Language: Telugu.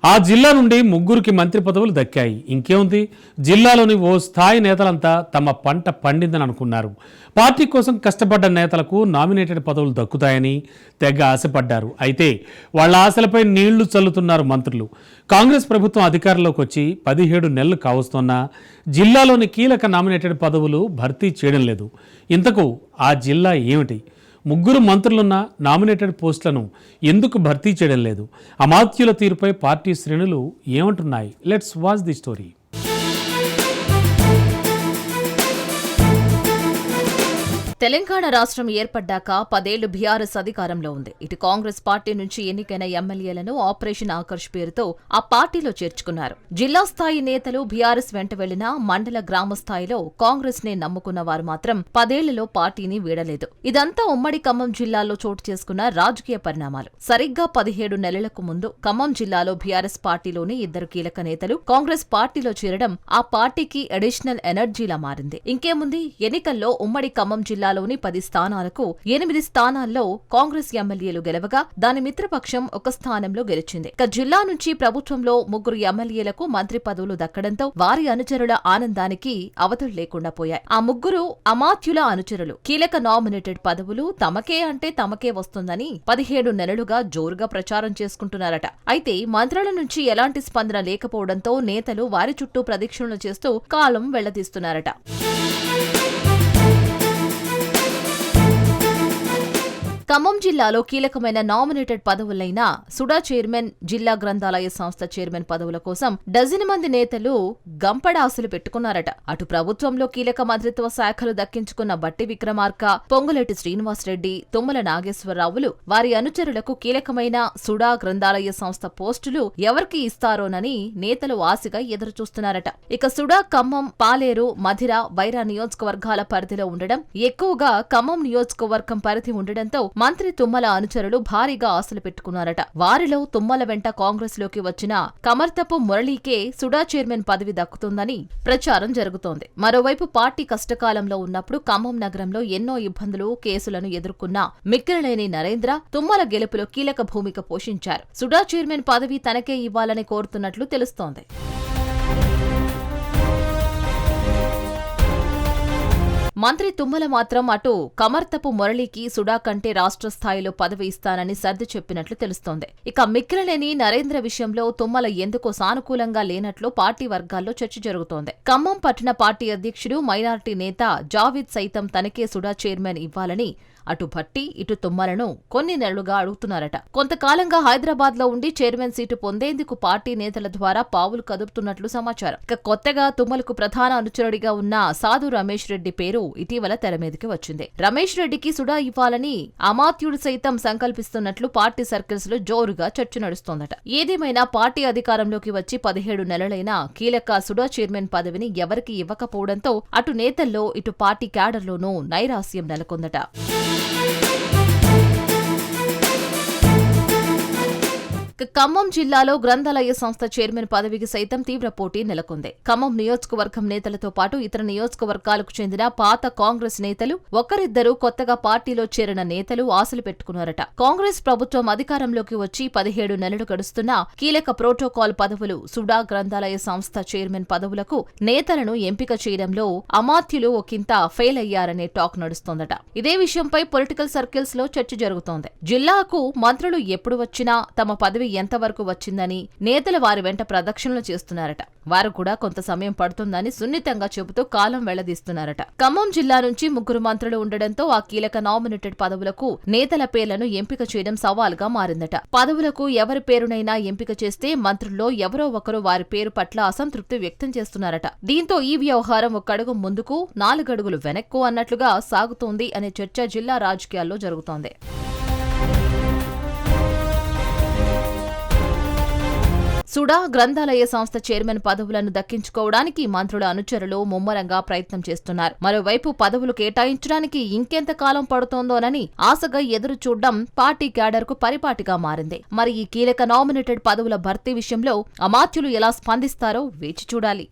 ఆ జిల్లా నుండి ముగ్గురికి మంత్రి పదవులు దక్కాయి. ఇంకేముంది, జిల్లాలోని ఓ స్థాయి నేతలంతా తమ పంట పండిందని అనుకున్నారు. పార్టీ కోసం కష్టపడ్డ నేతలకు నామినేటెడ్ పదవులు దక్కుతాయని తెగ ఆశపడ్డారు. అయితే వాళ్ళ ఆశలపై నీళ్లు చల్లుతున్నారు మంత్రులు. కాంగ్రెస్ ప్రభుత్వం అధికారంలోకి వచ్చి 17 నెలలు కావస్తున్నా జిల్లాలోని కీలక నామినేటెడ్ పదవులు భర్తీ చేయడం లేదు. ఇంతకు ఆ జిల్లా ఏమిటి? ముగ్గురు మంత్రులున్న నామినేటెడ్ పోస్టులను ఎందుకు భర్తీ చేయడం లేదు? అమాత్యుల తీరుపై పార్టీ శ్రేణులు ఏమంటున్నాయి? Let's watch the story. Telangana రాష్ట్రం ఏర్పడ్డాక 10 ఏళ్లు బీఆర్ఎస్ అధికారంలో ఉంది. ఇటు కాంగ్రెస్ పార్టీ నుంచి ఎన్నికైన ఎమ్మెల్యేలను ఆపరేషన్ ఆకర్ష్ పేరుతో ఆ పార్టీలో చేర్చుకున్నారు. జిల్లా స్థాయి నేతలు బీఆర్ఎస్ వెంట వెళ్లినా మండల గ్రామ స్థాయిలో కాంగ్రెస్ నే నమ్ముకున్న వారు మాత్రం 10 ఏళ్లలో పార్టీని వీడలేదు. ఇదంతా ఉమ్మడి ఖమ్మం జిల్లాలో చోటు చేసుకున్న రాజకీయ పరిణామాలు. సరిగ్గా 17 నెలలకు ముందు ఖమ్మం జిల్లాలో బీఆర్ఎస్ పార్టీలోని 2 కీలక నేతలు కాంగ్రెస్ పార్టీలో చేరడం ఆ పార్టీకి అడిషనల్ ఎనర్జీలా మారింది. ఇంకేముంది, ఎన్నికల్లో ఉమ్మడి ఖమ్మం జిల్లాలోని 10 స్థానాలకు 8 స్థానాల్లో కాంగ్రెస్ ఎమ్మెల్యేలు గెలవగా దాని మిత్రపక్షం 1 స్థానంలో గెలిచింది. ఇక జిల్లా నుంచి ప్రభుత్వంలో 3 ఎమ్మెల్యేలకు మంత్రి పదవులు దక్కడంతో వారి అనుచరుల ఆనందానికి అవధులు లేకుండా పోయాయి. ఆ 3 అమాత్యుల అనుచరులు కీలక నామినేటెడ్ పదవులు తమకే అంటే తమకే వస్తుందని 17 నెలలుగా జోరుగా ప్రచారం చేసుకుంటున్నారట. అయితే మంత్రుల నుంచి ఎలాంటి స్పందన లేకపోవడంతో నేతలు వారి చుట్టూ ప్రదక్షిణలు చేస్తూ కాలం వెళ్లదీస్తున్నారట. ఖమ్మం జిల్లాలో కీలకమైన నామినేటెడ్ పదవులైన సుడా చైర్మన్, జిల్లా గ్రంథాలయ సంస్థ చైర్మన్ పదవుల కోసం డజన్ మంది నేతలు గంపడాసులు పెట్టుకున్నారట. అటు ప్రభుత్వంలో కీలక మంత్రిత్వ శాఖలు దక్కించుకున్న బట్టి విక్రమార్క, పొంగులేటి శ్రీనివాసరెడ్డి, తుమ్మల నాగేశ్వరరావులు వారి అనుచరులకు కీలకమైన సుడా గ్రంథాలయ సంస్థ పోస్టులు ఎవరికి ఇస్తారోనని నేతలు ఆశగా ఎదురుచూస్తున్నారట. ఇక సుడా ఖమ్మం, పాలేరు, మధిర, వైరా నియోజకవర్గాల పరిధిలో ఉండడం, ఎక్కువగా ఖమ్మం నియోజకవర్గం పరిధి ఉండడంతో మంత్రి తుమ్మల అనుచరులు భారీగా ఆశలు పెట్టుకున్నారట. వారిలో తుమ్మల వెంట కాంగ్రెస్ లోకి వచ్చిన కమర్తపు మురళీకే సుడా చైర్మన్ పదవి దక్కుతుందని ప్రచారం జరుగుతోంది. మరోవైపు పార్టీ కష్టకాలంలో ఉన్నప్పుడు ఖమ్మం నగరంలో ఎన్నో ఇబ్బందులు, కేసులను ఎదుర్కొన్న మిక్కిలినేని నరేంద్ర తుమ్మల గెలుపులో కీలక భూమిక పోషించారు. సుడా చైర్మన్ పదవి తనకే ఇవ్వాలని కోరుతున్నట్లు తెలుస్తోంది. మంత్రి తుమ్మల మాత్రం అటు కమర్తపు మురళికి సుడా కంటే రాష్ట్ర స్థాయిలో పదవి ఇస్తానని సర్ది చెప్పినట్లు తెలుస్తోంది. ఇక మిక్కిలినేని నరేంద్ర విషయంలో తుమ్మల ఎందుకో సానుకూలంగా లేనట్లు పార్టీ వర్గాల్లో చర్చ జరుగుతోంది. ఖమ్మం పట్టణ పార్టీ అధ్యక్షుడు, మైనార్టీ నేత జావీద్ సైతం తనకే సుడా చైర్మన్ ఇవ్వాలని అటు భట్టి, ఇటు తుమ్మలను కొన్ని నెలలుగా అడుగుతున్నారట. కొంతకాలంగా హైదరాబాద్ లో ఉండి చైర్మన్ సీటు పొందేందుకు పార్టీ నేతల ద్వారా పావులు కదుపుతున్నట్లు సమాచారం. ఇక కొత్తగా తుమ్మలకు ప్రధాన అనుచరుడిగా ఉన్న సాధు రమేష్ రెడ్డి పేరు ఇటీవల తెరమీదకి వచ్చింది. రమేష్ రెడ్డికి సుడా ఇవ్వాలని అమాత్యుడు సైతం సంకల్పిస్తున్నట్లు పార్టీ సర్కిల్స్ లో జోరుగా చర్చ నడుస్తోందట. ఏదేమైనా పార్టీ అధికారంలోకి వచ్చి 17 నెలలైనా కీలక సుడా చైర్మన్ పదవిని ఎవరికి ఇవ్వకపోవడంతో అటు నేతల్లో, ఇటు పార్టీ క్యాడర్లోనూ నైరాస్యం నెలకొందట. ఖమ్మం జిల్లాలో గ్రంథాలయ సంస్థ చైర్మన్ పదవికి సైతం తీవ్ర పోటీ నెలకొంది. ఖమ్మం నియోజకవర్గం నేతలతో పాటు ఇతర నియోజకవర్గాలకు చెందిన పాత కాంగ్రెస్ నేతలు, ఒకరిద్దరు కొత్తగా పార్టీలో చేరిన నేతలు ఆశలు పెట్టుకున్నారట. కాంగ్రెస్ ప్రభుత్వం అధికారంలోకి వచ్చి 17 నెలలు గడుస్తున్నా కీలక ప్రోటోకాల్ పదవులు, సుడా గ్రంథాలయ సంస్థ చైర్మన్ పదవులకు నేతలను ఎంపిక చేయడంలో అమాత్యులు ఒకంత ఫెయిల్ అయ్యారనే టాక్ నడుస్తోందట. ఇదే విషయంపై పొలిటికల్ సర్కిల్స్ లో చర్చ జరుగుతోంది. జిల్లాకు మంత్రులు ఎప్పుడు వచ్చినా తమ పదవి ఎంతవరకు వచ్చిందని నేతలు వారి వెంట ప్రదక్షిణలు చేస్తున్నారట. వారు కూడా కొంత సమయం పడుతుందని సున్నితంగా చెబుతూ కాలం వెళ్లదీస్తున్నారట. ఖమ్మం జిల్లా నుంచి 3 మంత్రులు ఉండడంతో ఆ కీలక నామినేటెడ్ పదవులకు నేతల పేర్లను ఎంపిక చేయడం సవాల్గా మారిందట. పదవులకు ఎవరి పేరునైనా ఎంపిక చేస్తే మంత్రుల్లో ఎవరో ఒకరు వారి పేరు పట్ల అసంతృప్తి వ్యక్తం చేస్తున్నారట. దీంతో ఈ వ్యవహారం 1 అడుగు ముందుకు 4 అడుగులు వెనక్కు అన్నట్లుగా సాగుతోంది అనే చర్చ జిల్లా రాజకీయాల్లో జరుగుతోంది. సుడా గ్రంథాలయ సంస్థ చైర్మన్ పదవులను దక్కించుకోవడానికి మంత్రుల అనుచరులు ముమ్మరంగా ప్రయత్నం చేస్తున్నారు. మరోవైపు పదవులు కేటాయించడానికి ఇంకెంత కాలం పడుతోందోనని ఆశగా ఎదురు చూడడం పార్టీ క్యాడర్కు పరిపాటిగా మారింది. మరి ఈ కీలక నామినేటెడ్ పదవుల భర్తీ విషయంలో అమాత్యులు ఎలా స్పందిస్తారో వేచి చూడాలి.